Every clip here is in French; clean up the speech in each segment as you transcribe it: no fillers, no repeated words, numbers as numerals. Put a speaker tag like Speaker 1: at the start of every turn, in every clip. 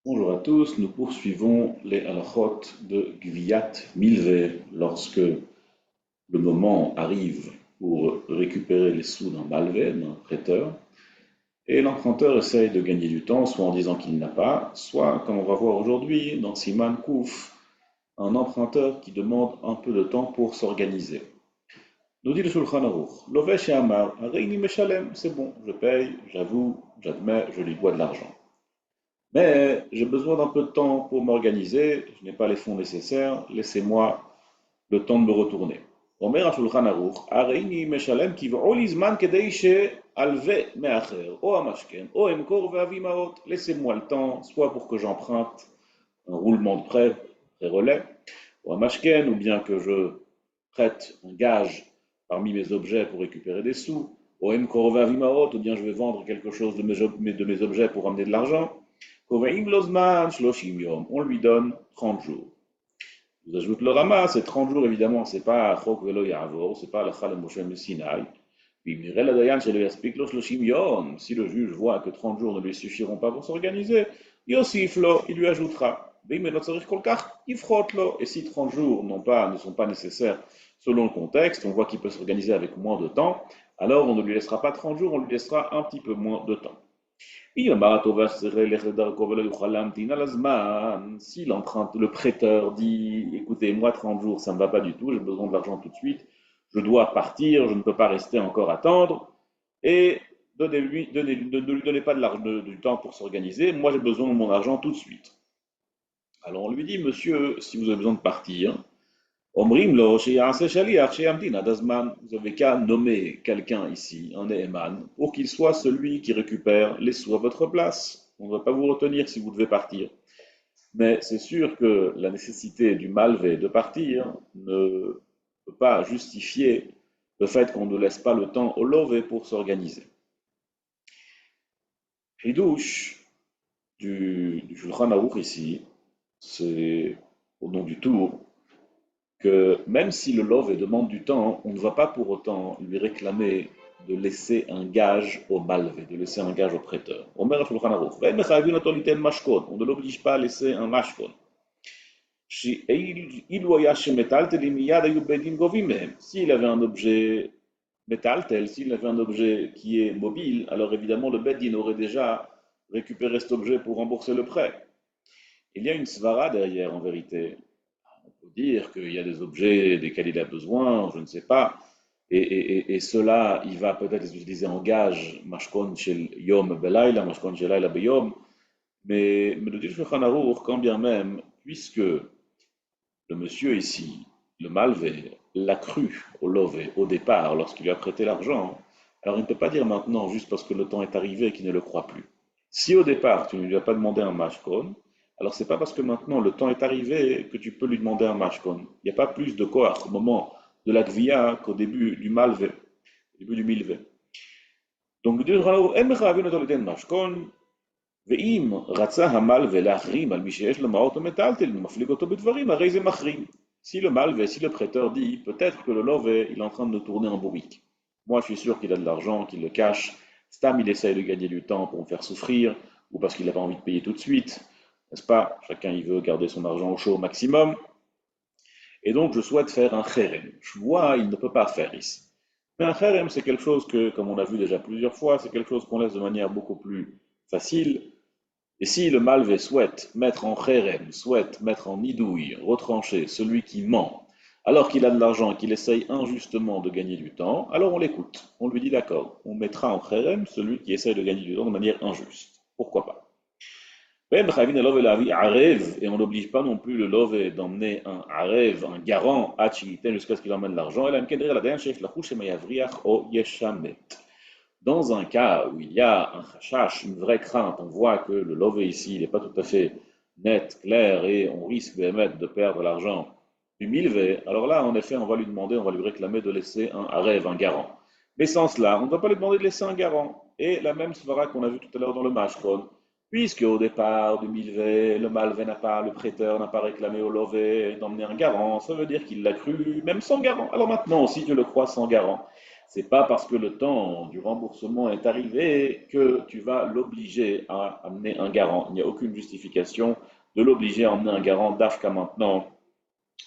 Speaker 1: Bonjour à tous, nous poursuivons les halachot de Gviat Milvé lorsque le moment arrive pour récupérer les sous d'un malvé, d'un prêteur, et l'emprunteur essaye de gagner du temps, soit en disant qu'il n'a pas, soit, comme on va voir aujourd'hui, dans Siman Kouf, un emprunteur qui demande un peu de temps pour s'organiser. Nous dit le Shulchan Aruch, Lovesh et Amar, Reini Meshalem, c'est bon, je paye, j'avoue, j'admets, je lui dois de l'argent. Mais j'ai besoin d'un peu de temps pour m'organiser, je n'ai pas les fonds nécessaires, laissez-moi le temps de me retourner. אומר השולחן ערוך, הרי אני משלם כבעו לי זמן כדי שאלווה מאחר, או המשכן, או אמכור ואביא מעות. Laissez-moi le temps, soit pour que j'emprunte un roulement de prêt, prêt-relais, ou un mashken, ou bien que je prête un gage parmi mes objets pour récupérer des sous, ou emkor ve'avi ma'ot, ou bien je vais vendre quelque chose de mes objets pour amener de l'argent. On lui donne 30 jours. Je vous ajoute le Rama, c'est 30 jours évidemment, c'est pas Chok Velo Ya'avor, c'est pas la Chal Moshe Sinai. Si le juge voit que 30 jours ne lui suffiront pas pour s'organiser, Yosiflo, il lui ajoutera. Et si 30 jours ne sont pas nécessaires selon le contexte, on voit qu'il peut s'organiser avec moins de temps, alors on ne lui laissera pas 30 jours, on lui laissera un petit peu moins de temps. Si le prêteur dit, écoutez, moi 30 jours, ça ne me va pas du tout, j'ai besoin de l'argent tout de suite, je dois partir, je ne peux pas rester encore attendre, et ne lui donnez pas du temps pour s'organiser, moi j'ai besoin de mon argent tout de suite. Alors on lui dit, monsieur, si vous avez besoin de partir, Omrim lo sheyase shaliach sheyamdin adazman. Vous avez qu'à nommer quelqu'un ici, un Neheman, pour qu'il soit celui qui récupère les sous à votre place. On ne va pas vous retenir si vous devez partir. Mais c'est sûr que la nécessité du malvé de partir ne peut pas justifier le fait qu'on ne laisse pas le temps au lové pour s'organiser. Ridouche du Shulchan Aruch ici, c'est au nom du tour, que même si le love demande du temps, on ne va pas pour autant lui réclamer de laisser un gage au malvé, de laisser un gage au prêteur. On ne l'oblige pas à laisser un mashkon. S'il avait un objet métal, s'il avait un objet qui est mobile, alors évidemment le bedin aurait déjà récupéré cet objet pour rembourser le prêt. Il y a une svara derrière en vérité. On peut dire qu'il y a des objets desquels il a besoin, je ne sais pas, et cela, il va peut-être les utiliser en gage, mashkon shel yom belayla, mashkon shel layla beyom, mais le dit Shulchan Aruch, quand bien même, puisque le monsieur ici, le malvé, l'a cru au lové, au départ, lorsqu'il lui a prêté l'argent, alors il ne peut pas dire maintenant, juste parce que le temps est arrivé, qu'il ne le croit plus. Si au départ, tu ne lui as pas demandé un mashkon, alors c'est pas parce que maintenant le temps est arrivé que tu peux lui demander un mashkon. Il n'y a pas plus de koach au moment de la gvia qu'au début du malvé, au début du milvé. Donc, le mashkon, ואם רצה המלווה להחרים על מי שיש לו מעות ומטלטל ומפליג אותו בדברים, הרי זה מחרים. Si le malvé, si le prêteur dit, peut-être que le lové, il est en train de tourner en bourrique. Moi, je suis sûr qu'il a de l'argent, qu'il le cache. Stam, il essaye de gagner du temps pour me faire souffrir, ou parce qu'il n'a pas envie de payer tout de suite. N'est-ce pas? Chacun, il veut garder son argent au chaud au maximum. Et donc, je souhaite faire un kherem. Je vois, il ne peut pas faire ici. Mais un kherem, c'est quelque chose que, comme on l'a vu déjà plusieurs fois, c'est quelque chose qu'on laisse de manière beaucoup plus facile. Et si le malvé souhaite mettre en kherem, souhaite mettre en nidouille, retrancher celui qui ment, alors qu'il a de l'argent et qu'il essaye injustement de gagner du temps, alors on l'écoute. On lui dit d'accord, on mettra en kherem celui qui essaye de gagner du temps de manière injuste. Pourquoi pas? Et on n'oblige pas non plus le lové d'emmener un arev, un garant, jusqu'à ce qu'il emmène l'argent. Dans un cas où il y a un chachash, une vraie crainte, on voit que le lové ici, il n'est pas tout à fait net, clair, et on risque de perdre l'argent du milvé, alors là, en effet, on va lui demander, on va lui réclamer de laisser un arève, un garant. Mais sans cela, on ne va pas lui demander de laisser un garant. Et la même svara qu'on a vu tout à l'heure dans le mashkon, puisque au départ du milvé, le malvé n'a pas, le prêteur n'a pas réclamé au lové d'emmener un garant, ça veut dire qu'il l'a cru même sans garant. Alors maintenant, si tu le crois sans garant, C'est pas parce que le temps du remboursement est arrivé que tu vas l'obliger à amener un garant. Il n'y a aucune justification de l'obliger à emmener un garant d'AFCA maintenant,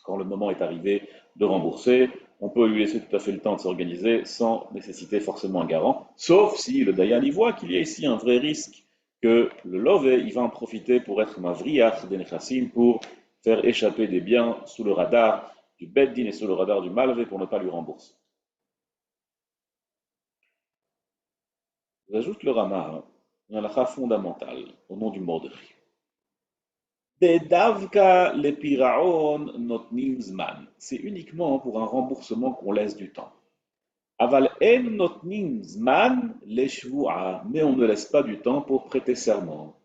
Speaker 1: quand le moment est arrivé de rembourser. On peut lui laisser tout à fait le temps de s'organiser sans nécessiter forcément un garant, sauf si le Dayan y voit qu'il y a ici un vrai risque que le Lové, il va en profiter pour être Mavriach des Nechassim, pour faire échapper des biens sous le radar du Beddin et sous le radar du Malvé pour ne pas lui rembourser. J'ajoute le Rama, un halakha fondamental au nom du Mordechai. Davka le piraon notnim zman. C'est uniquement pour un remboursement qu'on laisse du temps. Aval en notnim zman le shvu'a. Mais on ne laisse pas du temps pour prêter serment.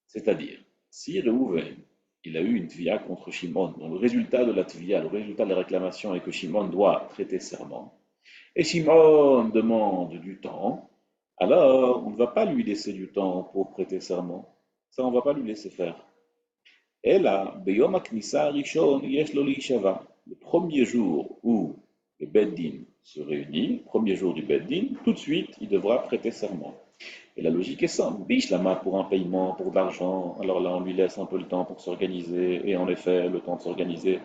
Speaker 1: C'est-à-dire, si Reuven, il a eu une tvia contre Shimon, dont le résultat de la tvia, le résultat de la réclamation est que Shimon doit prêter serment, et Shimon demande du temps, alors on ne va pas lui laisser du temps pour prêter serment. Ça, on ne va pas lui laisser faire. Et là, Beyom Aknissa Rishon Yesh Lo Liishava. Le premier jour où le Beddin se réunit, premier jour du Beddin, tout de suite, il devra prêter serment. Et la logique est simple. Biche la main pour un paiement, pour de l'argent. Alors là, on lui laisse un peu le temps pour s'organiser. Et en effet, le temps de s'organiser.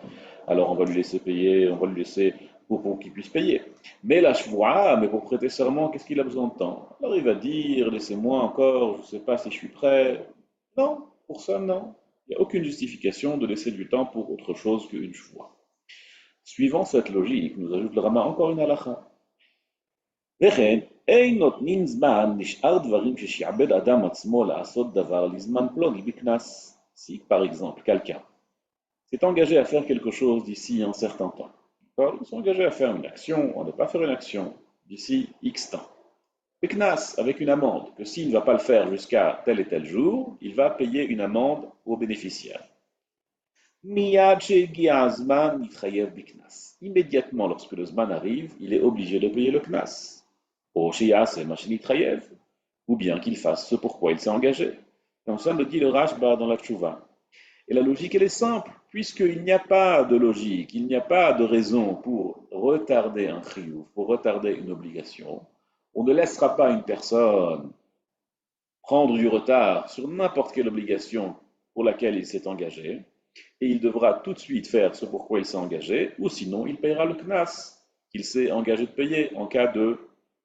Speaker 1: Alors on va lui laisser payer, on va lui laisser pour qu'il puisse payer. Mais la chevoie, mais pour prêter serment, qu'est-ce qu'il a besoin de temps? Alors il va dire, laissez-moi encore, je ne sais pas si je suis prêt. Non, pour ça, non. Il n'y a aucune justification de laisser du temps pour autre chose qu'une chevoie. Suivant cette logique, nous ajoute le Rama encore une halakha. וכן, אין נותנים זמן לשאר דברים ששיעבד אדם עצמו לעשות דבר לזמן פלוני בקנס. Si, par exemple, quelqu'un s'est engagé à faire quelque chose d'ici un certain temps, il s'est engagé à faire une action, on ne pas faire une action d'ici X temps. Biknas, avec une amende, que s'il ne va pas le faire jusqu'à tel et tel jour, il va payer une amende au bénéficiaire. Miyad shegia zman nitchayev biknas. Immédiatement, lorsque le zman arrive, il est obligé de payer le knas. Ou bien qu'il fasse ce pourquoi il s'est engagé. Comme ça le dit le Rashba dans la Tchouva. Et la logique, elle est simple, puisqu'il n'y a pas de logique, il n'y a pas de raison pour retarder un chiyuv, pour retarder une obligation. On ne laissera pas une personne prendre du retard sur n'importe quelle obligation pour laquelle il s'est engagé, et il devra tout de suite faire ce pourquoi il s'est engagé, ou sinon il paiera le knas qu'il s'est engagé de payer en cas de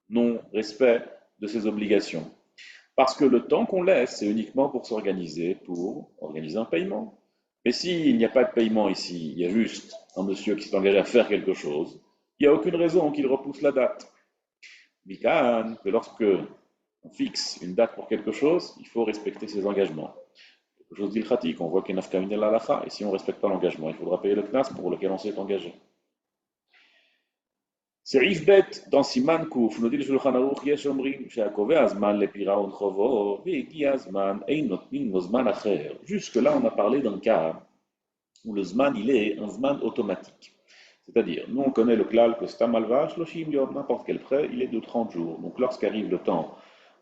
Speaker 1: non-respect de ses obligations. Parce que le temps qu'on laisse, c'est uniquement pour s'organiser, pour organiser un paiement. Mais s'il n'y a pas de paiement ici, il y a juste un monsieur qui s'est engagé à faire quelque chose, il n'y a aucune raison qu'il repousse la date. Mikan, que lorsque on fixe une date pour quelque chose, il faut respecter ses engagements. Quelque chose d'ilchatique, on voit qu'il y a nafkamine l'alacha, et si on ne respecte pas l'engagement, il faudra payer le knas pour lequel on s'est engagé. סעיף ב' dans סימן ק' נותנים לשולחן ערוך יש אומרים שהקובע זמן לפירעון חובו והגיע הזמן אין נותנים לו זמן אחר. Jusque là on a parlé d'un cas où le zman il est un zman automatique. C'est-à-dire, nous on connaît le klal que stam alvash, loshim yom, n'importe quel prêt, il est de 30 jours. Donc lorsqu'arrive le temps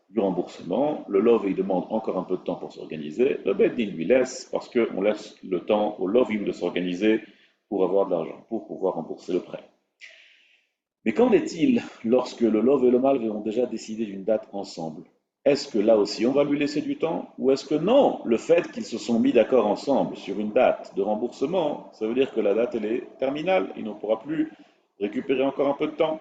Speaker 1: du remboursement, le lov il demande encore un peu de temps pour s'organiser, le beddin lui laisse parce qu'on laisse le temps au lovim de s'organiser pour avoir de l'argent, pour pouvoir rembourser le prêt. Mais qu'en est-il lorsque le lov et le malvé ont déjà décidé d'une date ensemble? Est-ce que là aussi on va lui laisser du temps? Ou est-ce que non, le fait qu'ils se sont mis d'accord ensemble sur une date de remboursement, ça veut dire que la date elle est terminale, il ne pourra plus récupérer encore un peu de temps?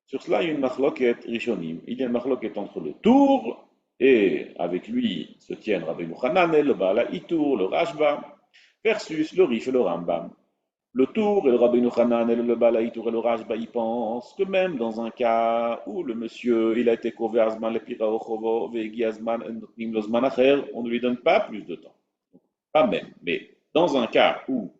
Speaker 1: Sur cela, il y a une machloket rishonim. Il y a une machloket entre le tour, et avec lui se tiennent Rabbeinu Hananel, le Baal HaItur, le Rashba, versus le Rif et le Rambam. Le Tour et le Rabbeinu Hanan et le Baal HaItur et le Rashba, ils pensent que même dans un cas où le monsieur il a été couvert Azman le Pira Ochovo, Vegi Azman Notnim lo Zman Acher, on ne lui donne pas plus de temps. Pas même, mais dans un cas où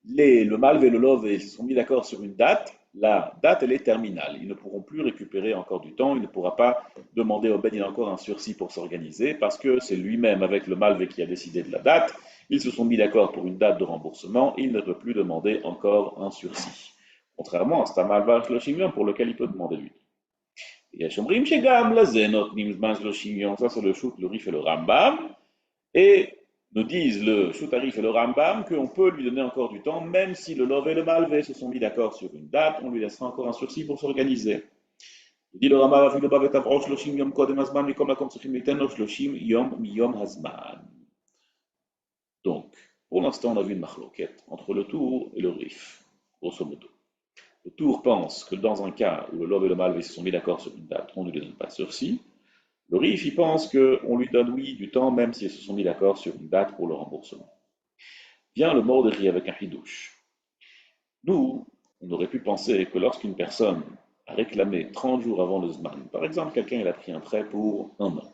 Speaker 1: le Malv et le Lov se sont mis d'accord sur une date, la date elle est terminale. Ils ne pourront plus récupérer encore du temps, il ne pourra pas demander au Ben encore un sursis pour s'organiser parce que c'est lui-même avec le Malv qui a décidé de la date. Ils se sont mis d'accord pour une date de remboursement, il ne peut plus demander encore un sursis. Contrairement à Stamalvar Shloshimion pour lequel il peut demander lui. Et Shomrim Shegam, la Zenot, Nimzman Shloshimion, ça c'est le Chouk, le Rif et le Rambam. Et Nous disent le Shoutarif et le Rambam qu'on peut lui donner encore du temps, même si le Lov et le Malvé se sont mis d'accord sur une date, on lui laissera encore un sursis pour s'organiser. dit le Rambam, אפילו בא ותבעו 30 יום קודם הזמן, מכל מקום צריכים ליתן לו 30 יום מיום הזמן. Donc, pour l'instant, on a vu une marloquette entre le Tour et le Rif, grosso modo. Le Tour pense que dans un cas où le Lov et le Malvé se sont mis d'accord sur une date, on ne lui donne pas de sursis. Le RIF, il pense qu'on lui donne, oui, du temps, même s'ils se sont mis d'accord sur une date pour le remboursement. Vient le Mordechai avec un hidouche. Nous, on aurait pu penser que lorsqu'une personne a réclamé 30 jours avant le Zman, par exemple, quelqu'un il a pris un prêt pour un an,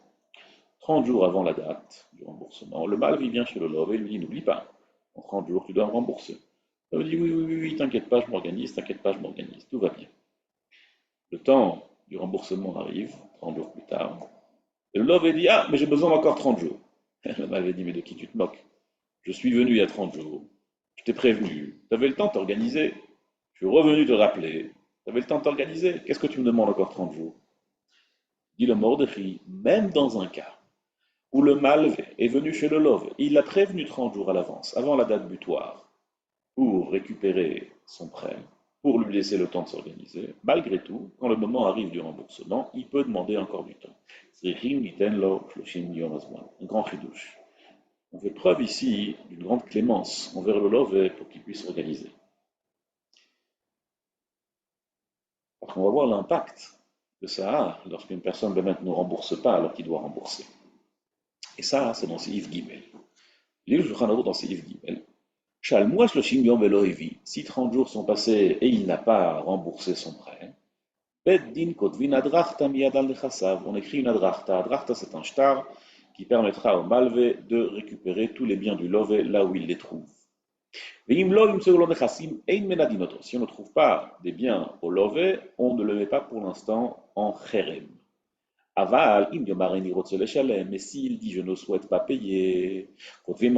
Speaker 1: 30 jours avant la date du remboursement, le Malv il vient chez le Lov et lui dit, n'oublie pas, en 30 jours, tu dois me rembourser. Il dit, oui, oui, oui, oui, t'inquiète pas, je m'organise, t'inquiète pas, je m'organise, tout va bien. Le temps du remboursement arrive, 30 jours plus tard, et le Lov dit, ah, mais j'ai besoin d'encore 30 jours. Le Malv dit, mais de qui tu te moques? Je suis venu il y a 30 jours, je t'ai prévenu, tu avais le temps de t'organiser, je suis revenu te rappeler, tu avais le temps de t'organiser, qu'est-ce que tu me demandes encore 30 jours? Dit le Mordechai, même dans un cas où le Malvé est venu chez le Lov, il l'a prévenu 30 jours à l'avance, avant la date butoir, pour récupérer son prêt, pour lui laisser le temps de s'organiser, malgré tout, quand le moment arrive du remboursement, il peut demander encore du temps. Un grand chidouche. On fait preuve ici d'une grande clémence envers le Lové pour qu'il puisse s'organiser. Parce qu'on va voir l'impact que ça a lorsqu'une personne ne rembourse pas alors qu'il doit rembourser. Et ça, c'est dans Seif Gimel. L'île Shulchan Aruch dans Seif Gimel. Shalmua Shloshim Yom Velo Hevi. Si 30 jours sont passés et il n'a pas remboursé son prêt, Bet Din Kotvin Adrachta Miyad al Nechassav. On écrit une Adrachta. Adrachta, c'est un shtar qui permettra au Malvé de récupérer tous les biens du Lové là où il les trouve. Si on ne trouve pas des biens au Lové, on ne le met pas pour l'instant en Kherem. Aval, mais s'il dit je ne souhaite pas payer, si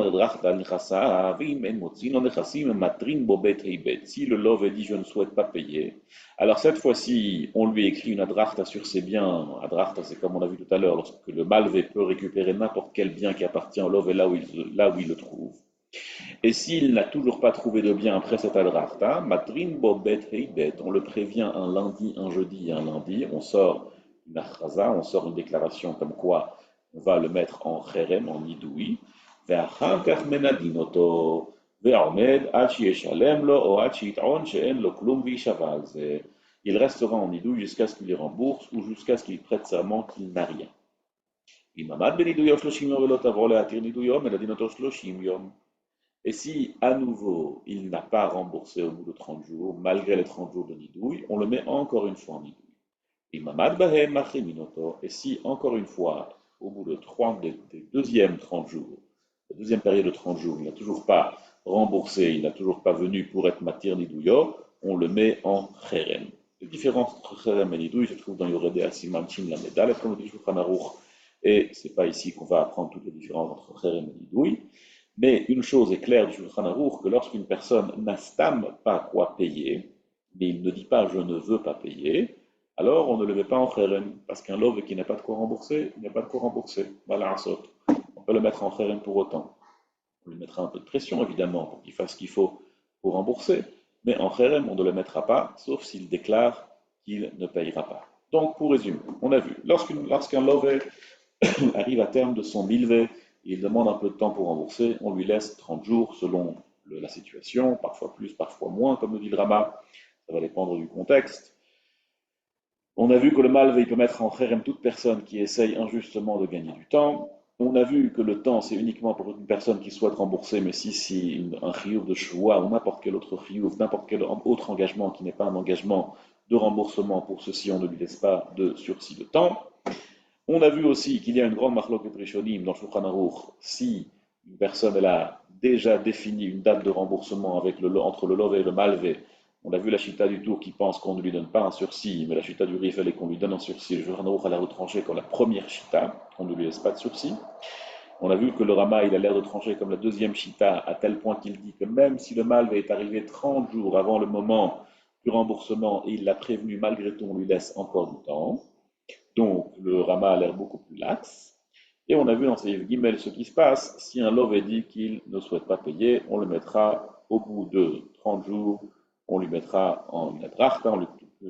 Speaker 1: le Lové dit je ne souhaite pas payer, alors cette fois-ci on lui écrit une adrachta sur ses biens. Adrachta, c'est comme on a vu tout à l'heure, lorsque le Malvé peut récupérer n'importe quel bien qui appartient au Lové là où il le trouve. Et s'il n'a toujours pas trouvé de bien après cette adrachta, matrin bobet heibet, on le prévient un lundi, un jeudi et un lundi, on sort une achraza, on sort une déclaration comme quoi on va le mettre en cherem, en idoui, ve'achar menadinoto, ve'omed ad shieshalem lo o ad shit'on she'en lo klum v'yishava al ze. Il restera en idouille jusqu'à ce qu'il les rembourse ou jusqu'à ce qu'il prête serment qu'il n'a rien. Imamad benidouyo 30 yom ve'lo tavo le'atir nidouyo menadinoto 30 yom. Et si, à nouveau, il n'a pas remboursé au bout de 30 jours, malgré les 30 jours de nidouille, on le met encore une fois en nidouille. Et si, encore une fois, au bout de des deuxièmes 30 jours, la deuxième période de 30 jours, il n'a toujours pas remboursé, il n'a toujours pas venu pour être matir nidouyo, on le met en kherem. Les différences entre kherem et nidouille se trouvent dans Yoredé Asiman Chin la Médale, comme le dit Shulchan Aruch, et ce n'est pas ici qu'on va apprendre toutes les différences entre kherem et nidouille. Mais une chose est claire du Shulchan Aruch, que lorsqu'une personne n'astame pas quoi payer, mais il ne dit pas je ne veux pas payer, alors on ne le met pas en kherem, parce qu'un love qui n'a pas de quoi rembourser, il n'a pas de quoi rembourser. Voilà un saut. On peut le mettre en kherem pour autant. On lui mettra un peu de pression évidemment pour qu'il fasse ce qu'il faut pour rembourser, mais en kherem on ne le mettra pas, sauf s'il déclare qu'il ne payera pas. Donc pour résumer, on a vu, lorsqu'un love arrive à terme de son milvé, il demande un peu de temps pour rembourser, on lui laisse 30 jours selon la situation, parfois plus, parfois moins, comme le dit le Rama, ça va dépendre du contexte. On a vu que le malvé peut mettre en kherem toute personne qui essaye injustement de gagner du temps. On a vu que le temps, c'est uniquement pour une personne qui souhaite rembourser, mais si un chiyuv de choua ou n'importe quel autre chiyuv, n'importe quel autre engagement qui n'est pas un engagement de remboursement, pour ceci, on ne lui laisse pas de sursis de temps. On a vu aussi qu'il y a une grande marloquet rishonim dans Shulchan Aruch si une personne elle a déjà défini une date de remboursement entre le lové et le malvé. On a vu la chita du tour qui pense qu'on ne lui donne pas un sursis, mais la chita du rif elle est qu'on lui donne un sursis. Le Shulchan Aruch a l'air de trancher comme la première chita, qu'on ne lui laisse pas de sursis. On a vu que le Rama il a l'air de trancher comme la deuxième chita, à tel point qu'il dit que même si le malvé est arrivé 30 jours avant le moment du remboursement et il l'a prévenu, malgré tout on lui laisse encore du temps. Donc, le Rama a l'air beaucoup plus lax. Et on a vu dans Seif Gimel ce qui se passe. Si un love dit qu'il ne souhaite pas payer, on le mettra au bout de 30 jours, on lui mettra en Adrachta, on lui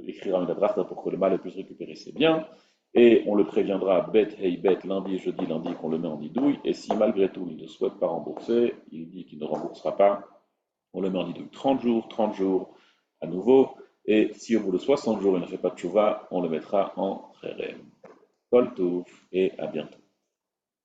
Speaker 1: écrira une Adrachta pour que le mal puisse récupérer ses biens, et on le préviendra bet, hey bet, lundi, jeudi, lundi, qu'on le met en nidouille, et si malgré tout il ne souhaite pas rembourser, il dit qu'il ne remboursera pas, on le met en nidouille 30 jours à nouveau, et si au bout de 60 jours il ne fait pas de tchouva, on le mettra en cherem. Kol touf, et à bientôt.